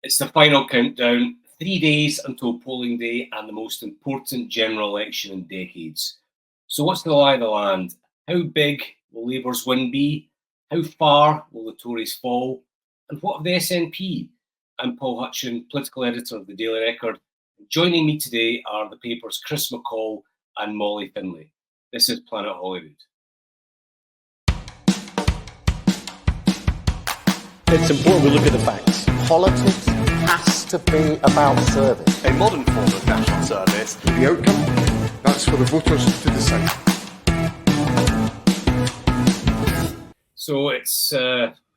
It's the final countdown, 3 days until polling day and the most important general election in decades. So what's the lie of the land? How big will Labour's win be? How far will the Tories fall? And what of the SNP? I'm Paul Hutcheon, political editor of the Daily Record. Joining me today are the paper's Chris McCall and Molly Finlay. This is Planet Holyrood. It's important we look at the facts. Politics has to be about service. A modern form of national service. The outcome, that's for the voters to decide. So it's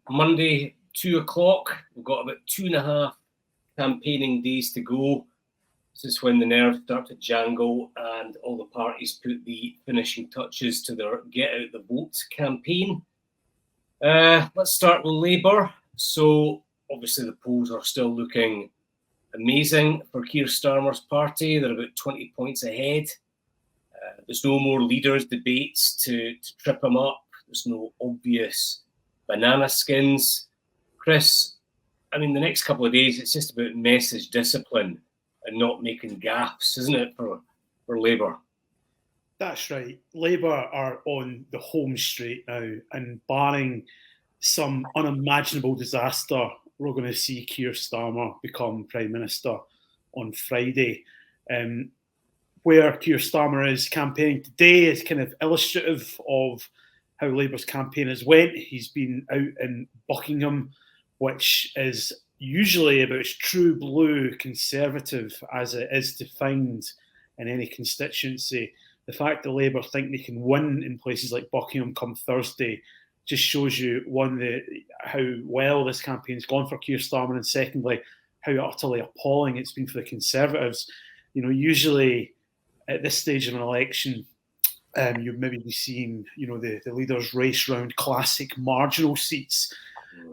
Monday, 2 o'clock. We've got about 2.5 campaigning days to go. This is when the nerves start to jangle and all the parties put the finishing touches to their Get Out the Vote campaign. Let's start with Labour. So obviously the polls are still looking amazing for Keir Starmer's party. They're about 20 points ahead. There's no more leaders' debates to trip them up. There's no obvious banana skins. Chris, I mean, the next couple of days, it's just about message discipline and not making gaffes, isn't it, for Labour? That's right. Labour are on the home straight now, and barring some unimaginable disaster, we're going to see Keir Starmer become Prime Minister on Friday. Where Keir Starmer is campaigning today is kind of illustrative of how Labour's campaign has went. He's been out in Buckingham, which is usually about as true blue Conservative as it is defined in any constituency. The fact that Labour think they can win in places like Buckingham come Thursday just shows you, one, how well this campaign's gone for Keir Starmer, and secondly, how utterly appalling it's been for the Conservatives. You know, usually at this stage of an election, you'd maybe be seeing, the leaders race round classic marginal seats.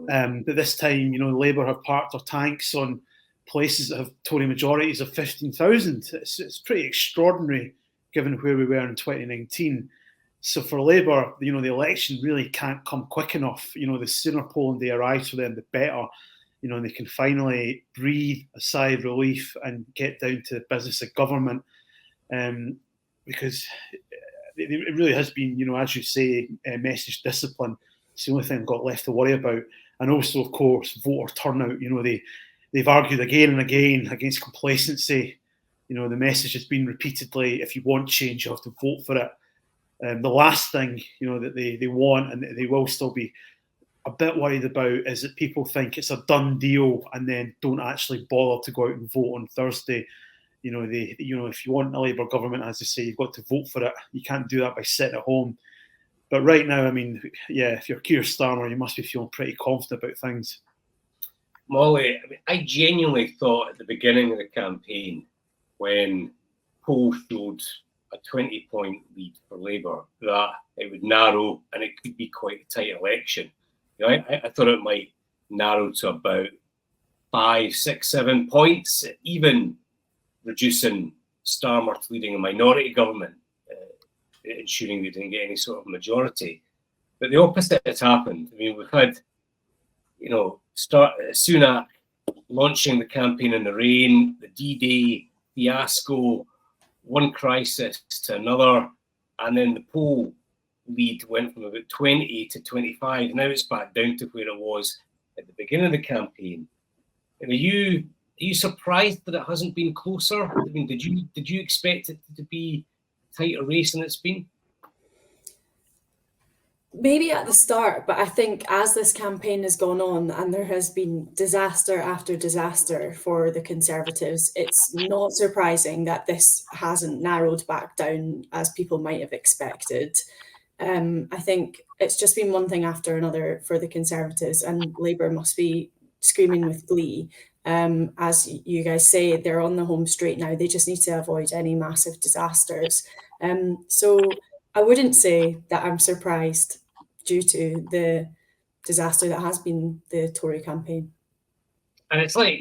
But this time, Labour have parked their tanks on places that have Tory majorities of 15,000. It's pretty extraordinary given where we were in 2019. So for Labour, the election really can't come quick enough. The sooner polling day arrives for them, the better. And they can finally breathe a sigh of relief and get down to the business of government. Because it really has been, as you say, message discipline. It's the only thing I've got left to worry about. And also, of course, voter turnout. They've argued again and again against complacency. The message has been repeatedly, if you want change, you have to vote for it. The last thing, that they want, and they will still be a bit worried about, is that people think it's a done deal and then don't actually bother to go out and vote on Thursday. If you want a Labour government, as they say, you've got to vote for it. You can't do that by sitting at home. But right now, I mean, if you're Keir Starmer, you must be feeling pretty confident about things. Molly, I genuinely thought at the beginning of the campaign, when polls showed a 20-point lead for Labour, that it would narrow and it could be quite a tight election. I thought it might narrow to about 5, 6, 7 points, even reducing Starmer to leading a minority government, ensuring they didn't get any sort of majority. But the opposite has happened. I mean, we've had, Sunak launching the campaign in the rain, the D-Day fiasco, one crisis to another, and then the poll lead went from about 20 to 25. Now it's back down to where it was at the beginning of the campaign. And are you surprised that it hasn't been closer? I mean, did you expect it to be tighter race than it's been? Maybe at the start, but I think as this campaign has gone on and there has been disaster after disaster for the Conservatives, it's not surprising that this hasn't narrowed back down as people might have expected. I think it's just been one thing after another for the Conservatives, and Labour must be screaming with glee. As you guys say, they're on the home straight now. They just need to avoid any massive disasters. So I wouldn't say that I'm surprised due to the disaster that has been the Tory campaign. And it's like,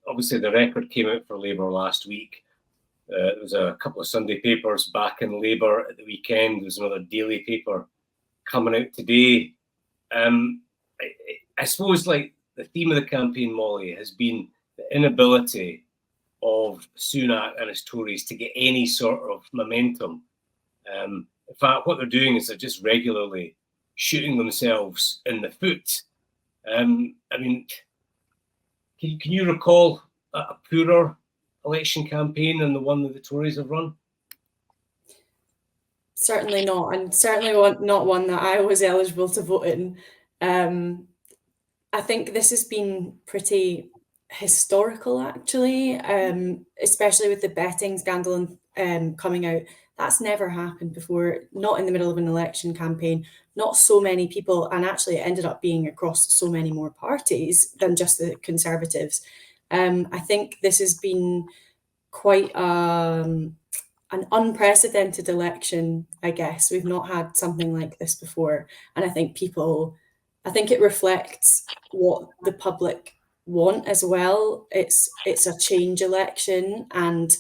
obviously the record came out for Labour last week. There was a couple of Sunday papers back in Labour at the weekend. There's another daily paper coming out today. I suppose, like, the theme of the campaign, Molly, has been the inability of Sunak and his Tories to get any sort of momentum. In fact, what they're doing is they're just regularly shooting themselves in the foot. I mean, can you recall a poorer election campaign than the one that the Tories have run? Certainly not, and certainly not one that I was eligible to vote in. I think this has been pretty historical, actually, especially with the betting scandal coming out. That's never happened before, not in the middle of an election campaign, not so many people, and actually it ended up being across so many more parties than just the Conservatives. I think this has been quite an unprecedented election, I guess. We've not had something like this before. And I think it reflects what the public want as well. It's a change election, and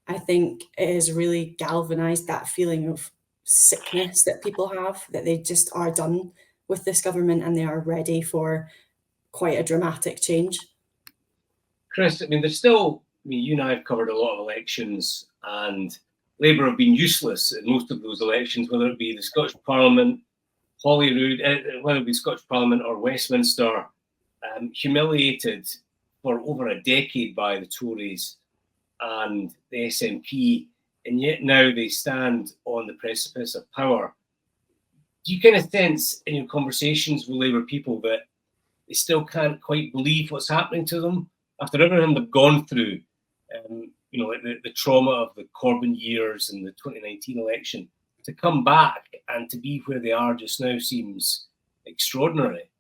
I think it has really galvanized that feeling of sickness that people have, that they just are done with this government and they are ready for quite a dramatic change. Chris, I mean, you and I have covered a lot of elections, and Labour have been useless in most of those elections, whether it be the Scottish Parliament, Holyrood, whether it be Scottish Parliament or Westminster, humiliated for over a decade by the Tories and the SNP, and yet now they stand on the precipice of power. Do you kind of sense in your conversations with Labour people that they still can't quite believe what's happening to them after everything they've gone through? The trauma of the Corbyn years and the 2019 election, to come back and to be where they are just now seems extraordinary.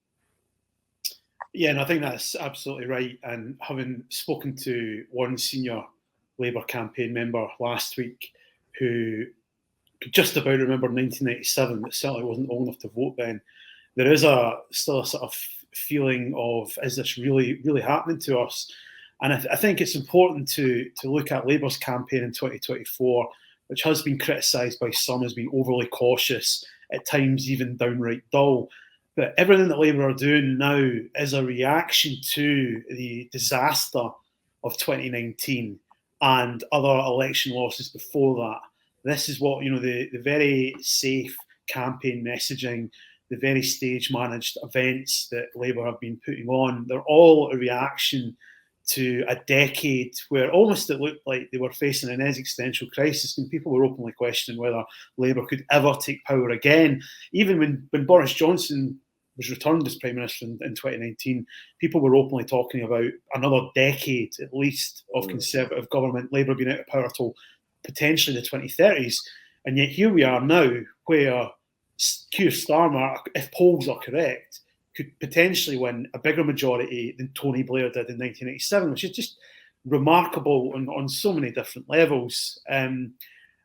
Yeah, and I think that's absolutely right. And having spoken to one senior Labour campaign member last week who could just about remember 1997, but certainly wasn't old enough to vote then, there is still a sort of feeling of, is this really, really happening to us? And I think it's important to look at Labour's campaign in 2024, which has been criticised by some as being overly cautious, at times even downright dull. But everything that Labour are doing now is a reaction to the disaster of 2019 and other election losses before that. This is what, the very safe campaign messaging, the very stage-managed events that Labour have been putting on, they're all a reaction to a decade where almost it looked like they were facing an existential crisis, and people were openly questioning whether Labour could ever take power again. Even when Boris Johnson was returned as Prime Minister in 2019, people were openly talking about another decade at least of Conservative government, Labour being out of power till potentially the 2030s. And yet here we are now, where Keir Starmer, if polls are correct, could potentially win a bigger majority than Tony Blair did in 1987, which is just remarkable on so many different levels. And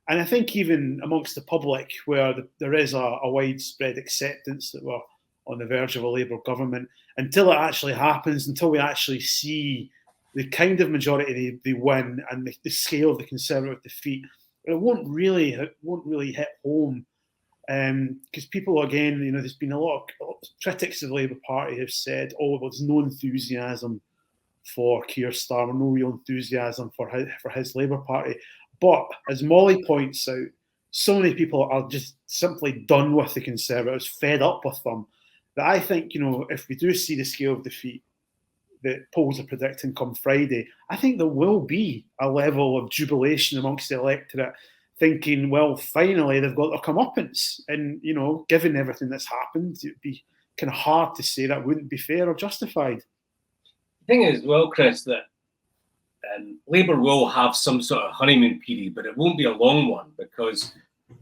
I think even amongst the public, where there is a widespread acceptance that we're on the verge of a Labour government, until it actually happens, until we actually see the kind of majority they win and the scale of the Conservative defeat, it won't really hit home. Because people, again, there's been a lot of critics of the Labour Party have said, there's no enthusiasm for Keir Starmer, no real enthusiasm for his Labour Party. But as Molly points out, so many people are just simply done with the Conservatives, fed up with them, that I think, if we do see the scale of defeat that polls are predicting come Friday, I think there will be a level of jubilation amongst the electorate, thinking, well, finally they've got their comeuppance. And, given everything that's happened, it'd be kind of hard to say that wouldn't be fair or justified. The thing is, well, Chris, that Labour will have some sort of honeymoon period, but it won't be a long one because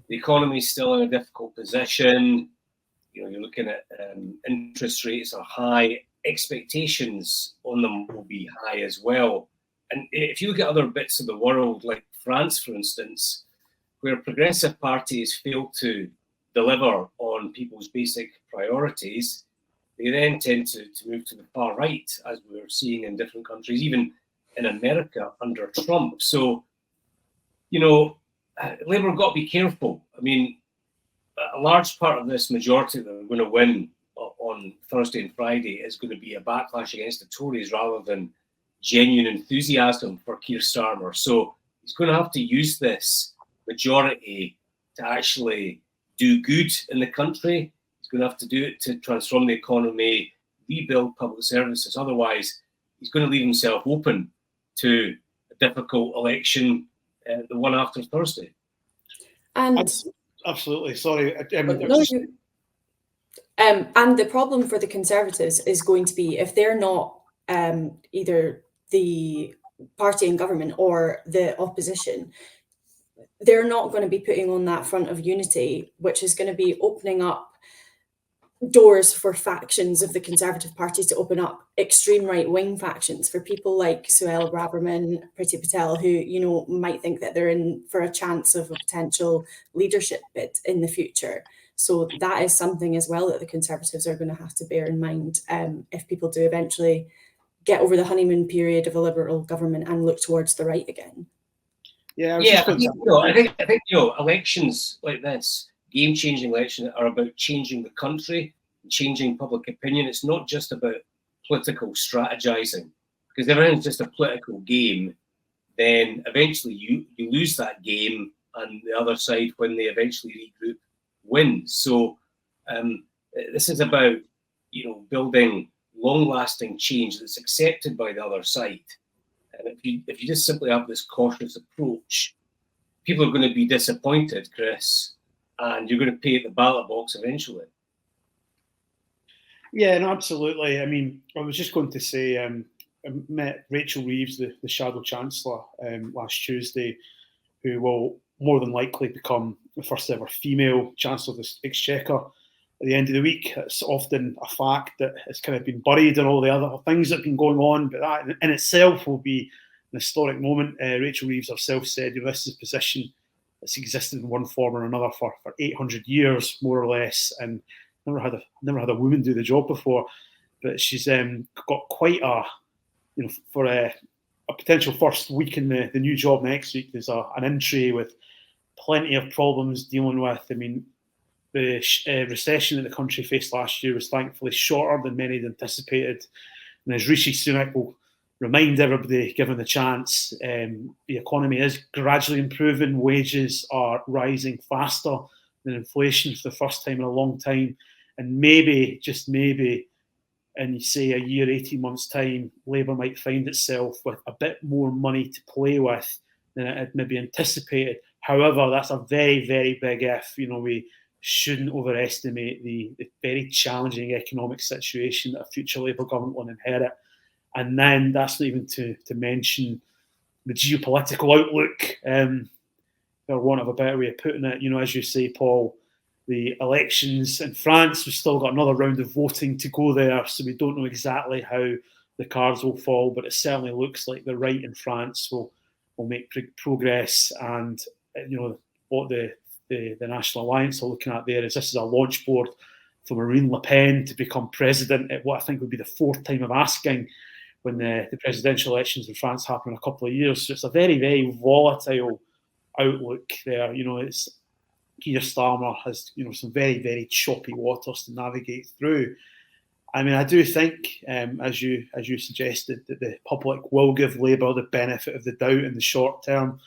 the economy is still in a difficult position. You're looking at interest rates are high. Expectations on them will be high as well. And if you look at other bits of the world, like France, for instance, where progressive parties fail to deliver on people's basic priorities, they then tend to move to the far right, as we're seeing in different countries, even in America under Trump. So, Labour have got to be careful. I mean, a large part of this majority that are going to win on Thursday and Friday is going to be a backlash against the Tories rather than genuine enthusiasm for Keir Starmer. So he's going to have to use this majority to actually do good in the country. He's going to have to do it to transform the economy, rebuild public services. Otherwise, he's going to leave himself open to a difficult election, the one after Thursday. And absolutely, sorry. And the problem for the Conservatives is going to be if they're not either the party in government or the opposition, they're not going to be putting on that front of unity, which is going to be opening up doors for factions of the Conservative Party to open up extreme right-wing factions for people like Suella Braverman, Priti Patel, who, you know, might think that they're in for a chance of a potential leadership bid in the future. So that is something as well that the Conservatives are going to have to bear in mind if people do eventually get over the honeymoon period of a Liberal government and look towards the right again. I think elections like this, game-changing elections, are about changing the country, changing public opinion. It's not just about political strategizing, because if everything's just a political game, then eventually you lose that game, and the other side, when they eventually regroup, wins. So this is about, you know, building long-lasting change that's accepted by the other side. And if you just simply have this cautious approach, people are going to be disappointed, Chris, and you're going to pay at the ballot box eventually. Yeah, no, absolutely. I mean, I was just going to say, I met Rachel Reeves, the Shadow Chancellor, last Tuesday, who will more than likely become the first ever female Chancellor of the Exchequer at the end of the week. It's often a fact that it's kind of been buried in all the other things that have been going on, but that in itself will be an historic moment. Rachel Reeves herself said, you know, this is a position that's existed in one form or another for 800 years, more or less, and never had a woman do the job before. But she's got quite a, you know, for a potential first week in the new job next week, there's an entry with plenty of problems dealing with. I mean, the recession that the country faced last year was thankfully shorter than many had anticipated. And as Rishi Sunak will remind everybody, given the chance, the economy is gradually improving. Wages are rising faster than inflation for the first time in a long time. And maybe, just maybe, in say a year, 18 months' time, Labour might find itself with a bit more money to play with than it had maybe anticipated. However, that's a very, very big if. You know, we shouldn't overestimate the very challenging economic situation that a future Labour government will inherit. And then that's not even to mention the geopolitical outlook, for want of a better way of putting it. You know, as you say, Paul, the elections in France, we've still got another round of voting to go there, so we don't know exactly how the cards will fall, but it certainly looks like the right in France will make progress. And, you know, what the National Alliance are looking at there is this is a launch board for Marine Le Pen to become president at what I think would be the fourth time of asking when the presidential elections in France happen in a couple of years. So it's a very, very volatile outlook there. You know, it's Keir Starmer has, you know, some very, very choppy waters to navigate through. I mean, I do think, as you suggested, that the public will give Labour the benefit of the doubt in the short term.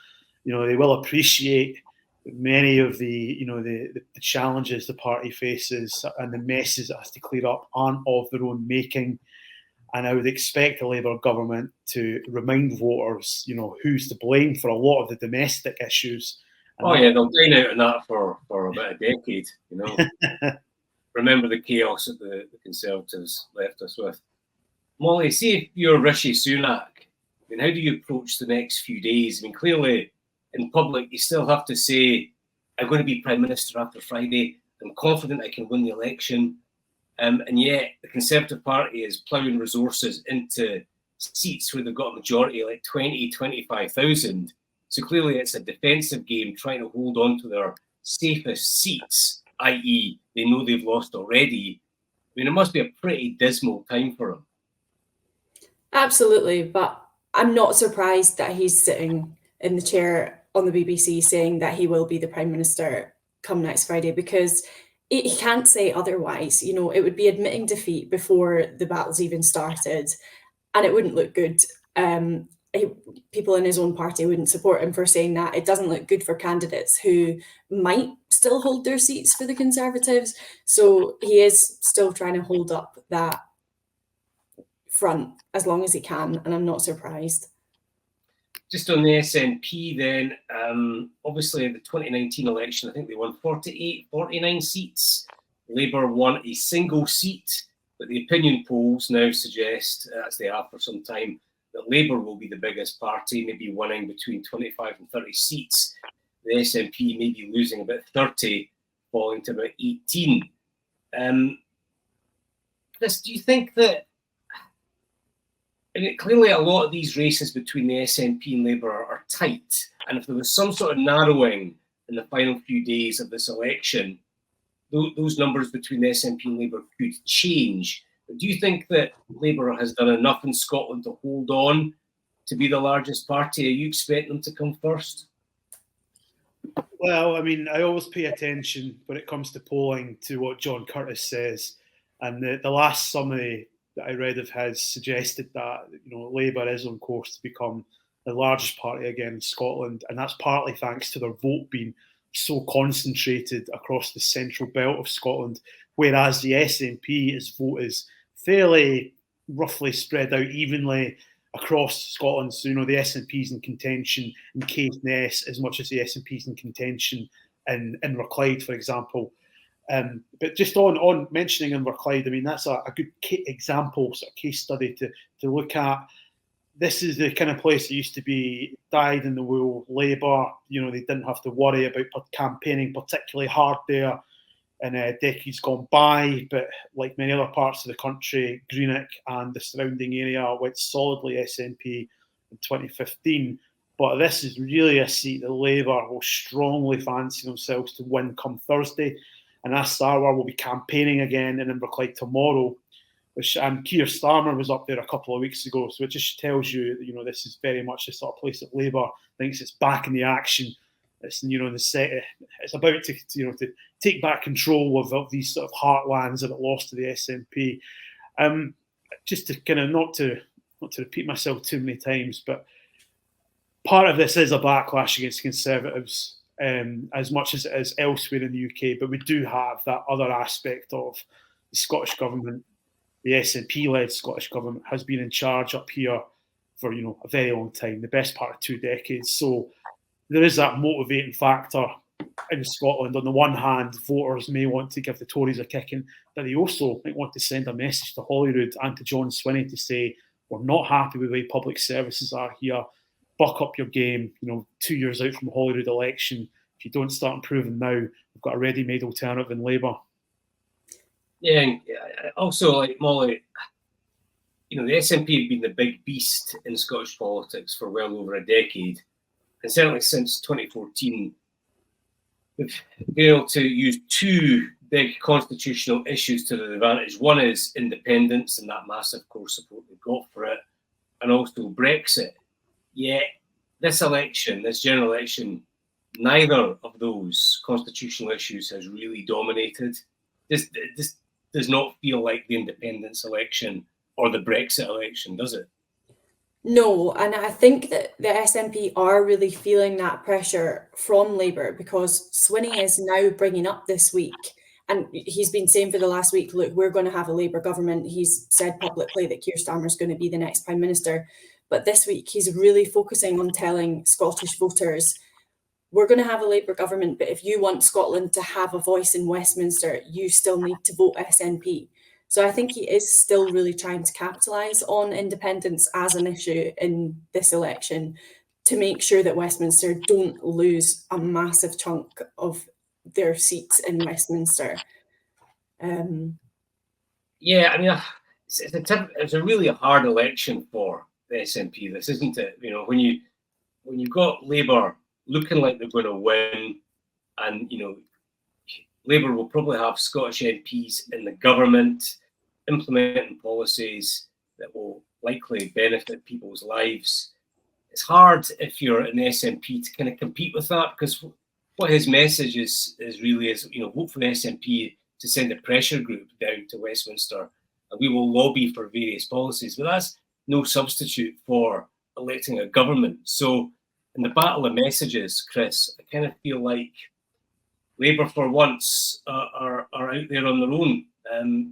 You know, they will appreciate many of the challenges the party faces and the messes it has to clear up aren't of their own making. And I would expect the Labour government to remind voters, you know, who's to blame for a lot of the domestic issues. And they'll dine out on that for about a decade, you know. Remember the chaos that the Conservatives left us with. Molly, see if you're Rishi Sunak, I mean, how do you approach the next few days? I mean, clearly, in public, you still have to say, I'm going to be Prime Minister after Friday. I'm confident I can win the election. And yet, the Conservative Party is ploughing resources into seats where they've got a majority, like 20, 25,000. So clearly, it's a defensive game trying to hold on to their safest seats, i.e., they know they've lost already. I mean, it must be a pretty dismal time for them. Absolutely, but I'm not surprised that he's sitting in the chair on the BBC saying that he will be the Prime Minister come next Friday, because he can't say otherwise. You know, it would be admitting defeat before the battle's even started, and it wouldn't look good People in his own party wouldn't support him for saying that. It doesn't look good for candidates who might still hold their seats for the Conservatives. So he is still trying to hold up that front as long as he can, and I'm not surprised. Just on the SNP then, obviously the 2019 election, I think they won 49 seats. Labour won a single seat, but the opinion polls now suggest, as they have for some time, that Labour will be the biggest party, maybe winning between 25 and 30 seats. The SNP may be losing about 30, falling to about 18. Chris, do you think that, clearly a lot of these races between the SNP and Labour are tight, and if there was some sort of narrowing in the final few days of this election, those numbers between the SNP and Labour could change. But do you think that Labour has done enough in Scotland to hold on to be the largest party? Are you expecting them to come first? Well, I mean, I always pay attention when it comes to polling to what John Curtis says. And the last summary that I read of his suggested that, Labour is on course to become the largest party again in Scotland. And that's partly thanks to their vote being so concentrated across the central belt of Scotland, whereas the SNP's vote is fairly roughly spread out evenly across Scotland. So, the SNP's in contention in Caithness as much as the SNP's in contention in Inverclyde, for example. But just on mentioning Inverclyde, I mean, that's a good example, sort of case study to look at. This is the kind of place that used to be dyed in the wool Labour. They didn't have to worry about campaigning particularly hard there in decades gone by. But like many other parts of the country, Greenock and the surrounding area went solidly SNP in 2015. But this is really a seat that Labour will strongly fancy themselves to win come Thursday. And Ash Sarwar will be campaigning again in Inverclyde tomorrow. And Keir Starmer was up there a couple of weeks ago, so it just tells you that this is very much the sort of place that Labour thinks it's back in the action. It's it's about to take back control of these sort of heartlands that it lost to the SNP. Just to kind of not to repeat myself too many times, but part of this is a backlash against Conservatives, as much as it is elsewhere in the UK. But we do have that other aspect of the Scottish Government. The SNP-led Scottish Government has been in charge up here for a very long time, the best part of 2 decades. So there is that motivating factor in Scotland. On the one hand, voters may want to give the Tories a kicking, but they also might want to send a message to Holyrood and to John Swinney to say, we're not happy with the way public services are here. Buck up your game. 2 years out from the Holyrood election, if you don't start improving now, we've got a ready-made alternative in Labour. Yeah, and also, like Molly, the SNP have been the big beast in Scottish politics for well over a decade. And certainly since 2014, we've been able to use 2 big constitutional issues to their advantage. One is independence and that massive core support they've got for it, and also Brexit. Yet this general election, neither of those constitutional issues has really dominated. This does not feel like the independence election or the Brexit election, does it? No, and I think that the SNP are really feeling that pressure from Labour, because Swinney is now bringing up this week, and he's been saying for the last week, look, we're going to have a Labour government. He's said publicly that Keir Starmer is going to be the next Prime Minister. But this week, he's really focusing on telling Scottish voters, we're going to have a Labour government, but if you want Scotland to have a voice in Westminster, you still need to vote SNP. So I think he is still really trying to capitalise on independence as an issue in this election to make sure that Westminster don't lose a massive chunk of their seats in Westminster. Yeah, I mean, it's a really hard election for the SNP. This, isn't it? When you've got Labour looking like they're going to win, and Labour will probably have Scottish MPs in the government implementing policies that will likely benefit people's lives. It's hard if you're an SNP to kind of compete with that, because what his message is really vote for the SNP to send a pressure group down to Westminster, and we will lobby for various policies. But no substitute for electing a government. So in the battle of messages, Chris, I kind of feel like Labour for once are out there on their own.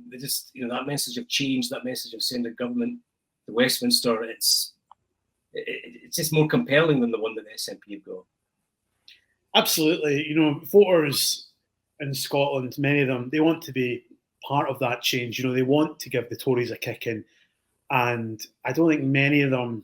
They just, that message of change, that message of sending government to Westminster, it's just more compelling than the one that the SNP have got. Absolutely. Voters in Scotland, many of them, they want to be part of that change. They want to give the Tories a kick in. And I don't think many of them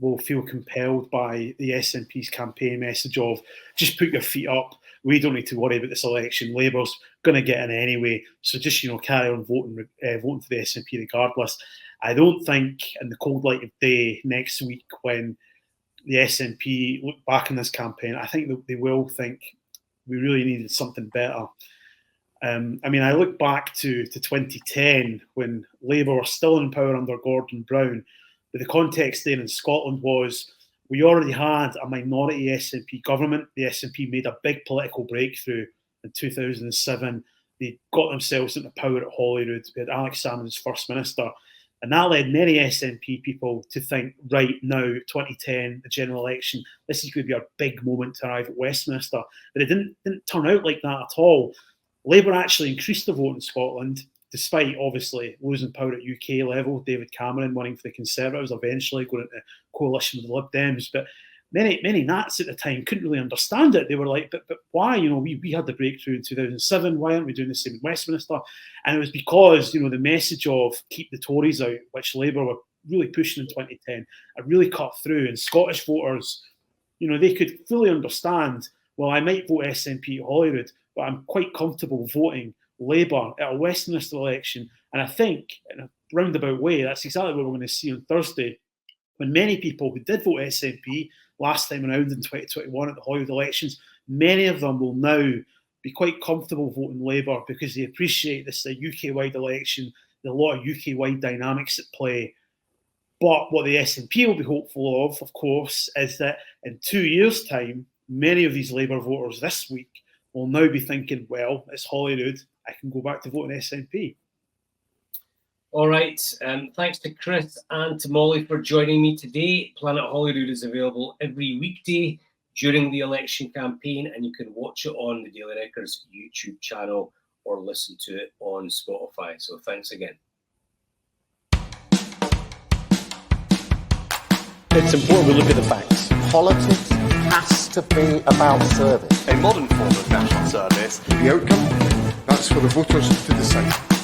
will feel compelled by the SNP's campaign message of just put your feet up. We don't need to worry about this election. Labour's going to get in anyway. So just, carry on voting for the SNP regardless. I don't think in the cold light of day next week when the SNP look back on this campaign, I think that they will think we really needed something better. I look back to 2010 when Labour were still in power under Gordon Brown, but the context there in Scotland was we already had a minority SNP government. The SNP made a big political breakthrough in 2007. They got themselves into power at Holyrood. We had Alex Salmond as First Minister. And that led many SNP people to think, right now, 2010, the general election, this is going to be our big moment to arrive at Westminster. But it didn't turn out like that at all. Labour actually increased the vote in Scotland, despite obviously losing power at UK level. David Cameron winning for the Conservatives, eventually going into coalition with the Lib Dems. But many Nats at the time couldn't really understand it. They were like, but why? We had the breakthrough in 2007. Why aren't we doing the same in Westminster? And it was because, the message of keep the Tories out, which Labour were really pushing in 2010, it really cut through. And Scottish voters, they could fully understand, well, I might vote SNP at Holyrood, but I'm quite comfortable voting Labour at a Westminster election. And I think, in a roundabout way, that's exactly what we're going to see on Thursday, when many people who did vote SNP last time around in 2021 at the Holyrood elections, many of them will now be quite comfortable voting Labour because they appreciate this is a UK-wide election, there's a lot of UK-wide dynamics at play. But what the SNP will be hopeful of course, is that in 2 years' time, many of these Labour voters this week will now be thinking, well, it's Holyrood, I can go back to voting SNP. All right. Thanks to Chris and to Molly for joining me today. Planet Holyrood is available every weekday during the election campaign, and you can watch it on the Daily Record's YouTube channel or listen to it on Spotify. So thanks again. It's important we look at the facts. Politics has to be about service. A modern form of national service. The outcome, that's for the voters to decide.